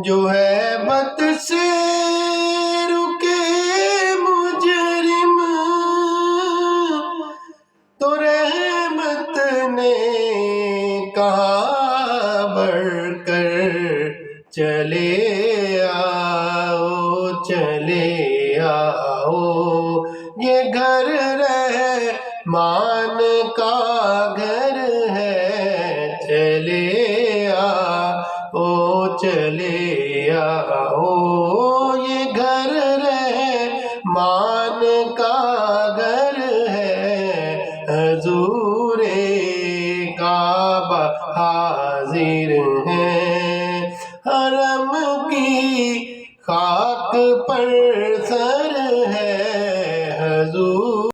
جو ہیبت سے رکے مجرم تو رحمت نے کہا بڑھ کر چلے آؤ چلے آؤ، یہ گھر رحمان کا گھر ہے، چلے آؤ چلے آؤ، یہ گھر رحمان کا گھر ہے، حضور کعبہ حاضر ہے، حرم کی خاک پر سر ہے، حضور